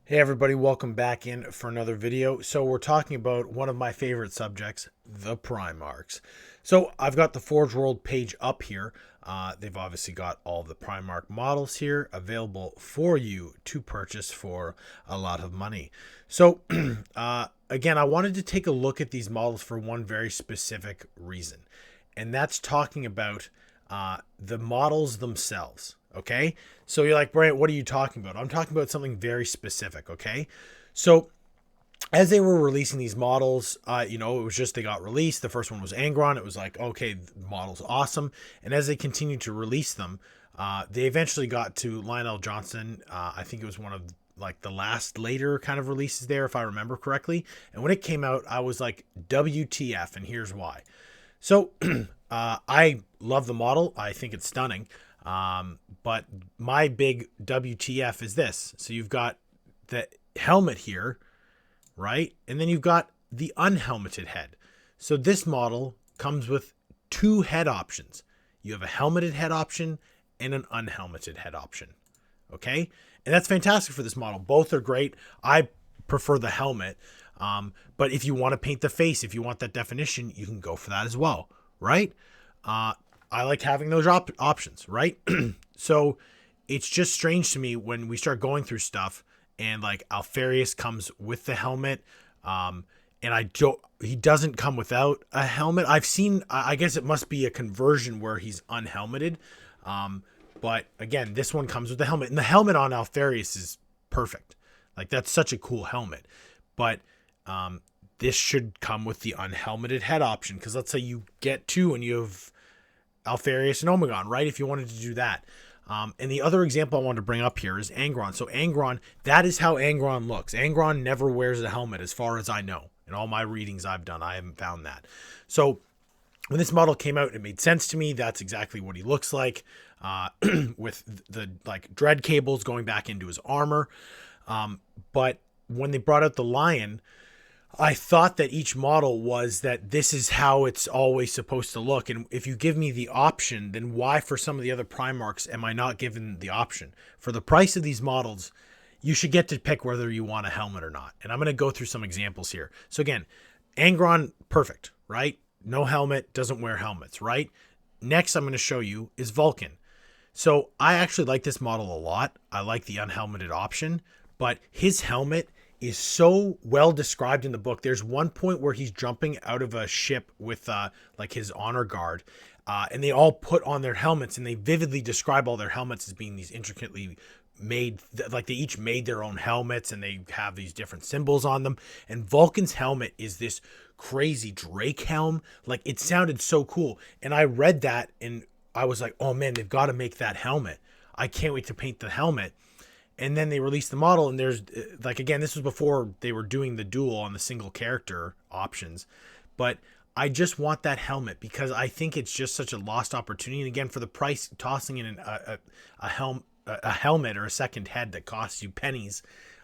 Hey everybody, welcome back in for another video. So we're talking about one of my favorite subjects, the Primarchs. So I've got the Forge World page up here. They've obviously got all the Primarch models here available for you to purchase for a lot of money. So again, I wanted to take a look at these models for one very specific reason, and that's talking about the models themselves. Okay. So you're like, Brant, what are you talking about? I'm talking about something very specific. Okay. So as they were releasing these models, it was just they got released. The first one was Angron. It was like, okay, the model's awesome. And as they continued to release them, they eventually got to Lionel Johnson. I think it was one of like the last later kind of releases there, if I remember correctly. And when it came out, I was like, WTF. And here's why. So I love the model. I think it's stunning. But my big WTF is this. So you've got the helmet here, right? And then you've got the unhelmeted head. So this model comes with two head options. You have a helmeted head option and an unhelmeted head option. Okay. And that's fantastic for this model. Both are great. I prefer the helmet. But if you want to paint the face, if you want that definition, you can go for that as well. Right. I like having those options, right? So it's just strange to me when we start going through stuff and like Alfarius comes with the helmet, and he doesn't come without a helmet. I've seen, I guess it must be a conversion where he's unhelmeted. But again, this one comes with the helmet, and the helmet on Alfarius is perfect. Like that's such a cool helmet, but this should come with the unhelmeted head option. Cause let's say you get two and you have Alfarius and Omegon, right? If you wanted to do that. And the other example I wanted to bring up here is Angron. So Angron, that is how Angron looks. Angron never wears a helmet as far as I know. In all my readings I've done, I haven't found that. So when this model came out, it made sense to me. That's exactly what he looks like, with the like dread cables going back into his armor. But when they brought out the lion, I thought that each model was that this is how it's always supposed to look. And if you give me the option, then why for some of the other Primarchs am I not given the option? For the price of these models, you should get to pick whether you want a helmet or not. And I'm going to go through some examples here. So again, Angron, perfect, right? No helmet, doesn't wear helmets, right? Next I'm going to show you is Vulcan. So I actually like this model a lot. I like the unhelmeted option, but his helmet is so well described in the book. There's one point where he's jumping out of a ship with like his honor guard, and they all put on their helmets, and they vividly describe all their helmets as being these intricately made, like they each made their own helmets, and they have these different symbols on them. And Vulcan's helmet is this crazy Drake helm. Like it sounded so cool, and I read that and I was like, oh man, they've got to make that helmet. I can't wait to paint the helmet. And then they released the model, and there's like, again, this was before they were doing the dual on the single character options, but I just want that helmet because I think it's just such a lost opportunity. And again, for the price, tossing in a helmet or a second head that costs you pennies,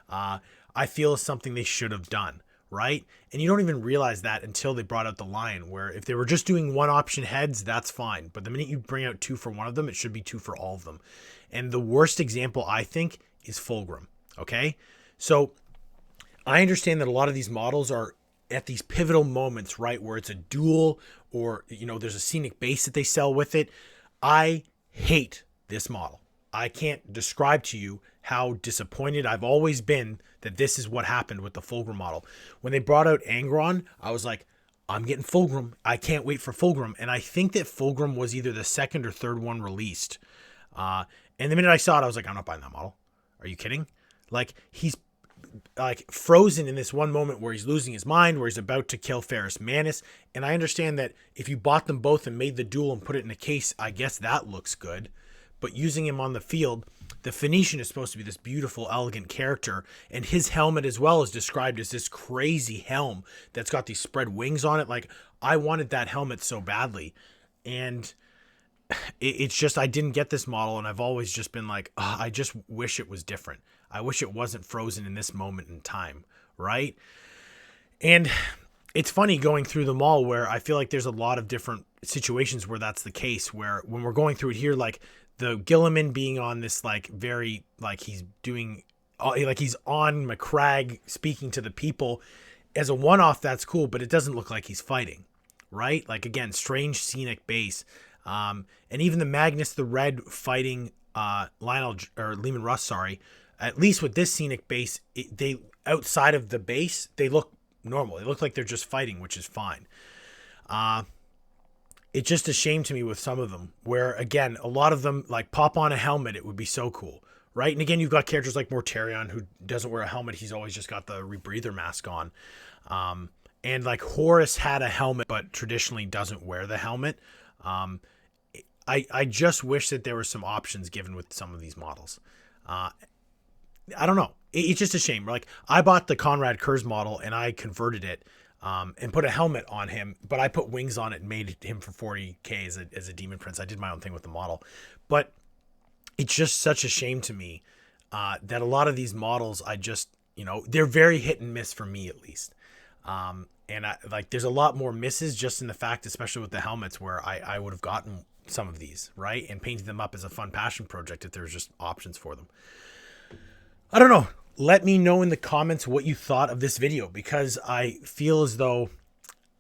I feel is something they should have done. Right. And you don't even realize that until they brought out the lion, where if they were just doing one option heads, that's fine. But the minute you bring out two for one of them, it should be two for all of them. And the worst example, I think, is Fulgrim. Okay. So I understand that a lot of these models are at these pivotal moments, right? Where it's a duel or, there's a scenic base that they sell with it. I hate this model. I can't describe to you how disappointed I've always been that this is what happened with the Fulgrim model. When they brought out Angron, I was like, I'm getting Fulgrim. I can't wait for Fulgrim. And I think that Fulgrim was either the second or third one released. And the minute I saw it, I was like, I'm not buying that model. Are you kidding? Like he's like frozen in this one moment where he's losing his mind, where he's about to kill Ferrus Manus. And I understand that if you bought them both and made the duel and put it in a case, I guess that looks good. But using him on the field, the Phoenician is supposed to be this beautiful, elegant character. And his helmet as well is described as this crazy helm that's got these spread wings on it. Like I wanted that helmet so badly. And it's just, I didn't get this model. And I've always just been like, oh, I just wish it was different. I wish it wasn't frozen in this moment in time. Right. And it's funny going through them all where I feel like there's a lot of different situations where that's the case, where when we're going through it here, like the Gilliman being on this, like very, like he's doing like he's on McCrag speaking to the people. As a one-off, that's cool, but it doesn't look like he's fighting, right? Like, again, strange scenic base. And even the Magnus the Red fighting Lionel or Lehman Russ, sorry. At least with this scenic base, they outside of the base, they look normal. They look like they're just fighting, which is fine. It's just a shame to me with some of them where, again, a lot of them, like, pop on a helmet. It would be so cool, right? And again, you've got characters like Mortarion who doesn't wear a helmet. He's always just got the rebreather mask on. And like Horus had a helmet, but traditionally doesn't wear the helmet. I just wish that there were some options given with some of these models. I don't know. It's just a shame. Like, I bought the Conrad Kurz model and I converted it and put a helmet on him, but I put wings on it and made him for 40k as a Demon Prince. I did my own thing with the model, but it's just such a shame to me that a lot of these models, I just, they're very hit and miss for me at least. And there's a lot more misses just in the fact, especially with the helmets, where I would have gotten some of these, right? And painted them up as a fun passion project if there's just options for them. I don't know. Let me know in the comments what you thought of this video, because I feel as though,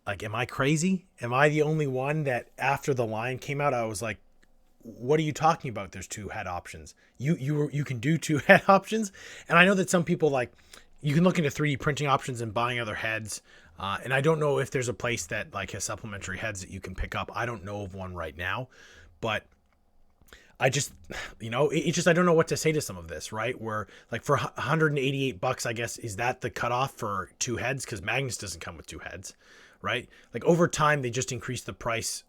like, am I crazy? Am I the only one that after the line came out, I was like, what are you talking about? There's 2 head options. You can do 2 head options. And I know that some people, like, you can look into 3D printing options and buying other heads. And I don't know if there's a place that like has supplementary heads that you can pick up. I don't know of one right now, but I just, it's just, I don't know what to say to some of this, right? Where like for $188, I guess, is that the cutoff for 2 heads? Because Magnus doesn't come with 2 heads, right? Like over time, they just increased the price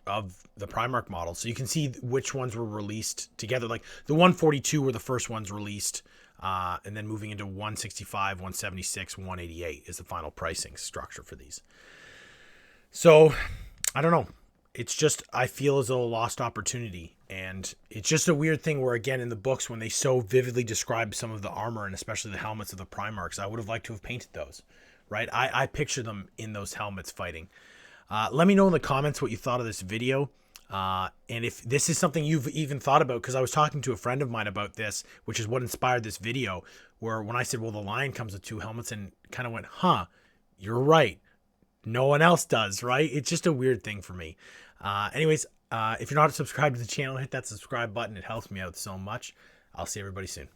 of the Primarch model. So you can see which ones were released together. Like the 142 were the first ones released. And then moving into 165, 176, 188 is the final pricing structure for these. So I don't know. It's just, I feel as though a lost opportunity. And it's just a weird thing where, again, in the books, when they so vividly describe some of the armor and especially the helmets of the Primarchs, I would have liked to have painted those, right? I picture them in those helmets fighting. Let me know in the comments what you thought of this video. And if this is something you've even thought about, because I was talking to a friend of mine about this, which is what inspired this video, where when I said, well, the Lion comes with 2 helmets, and kind of went, you're right. No one else does, right? It's just a weird thing for me. Anyways, if you're not subscribed to the channel, hit that subscribe button. It helps me out so much. I'll see everybody soon.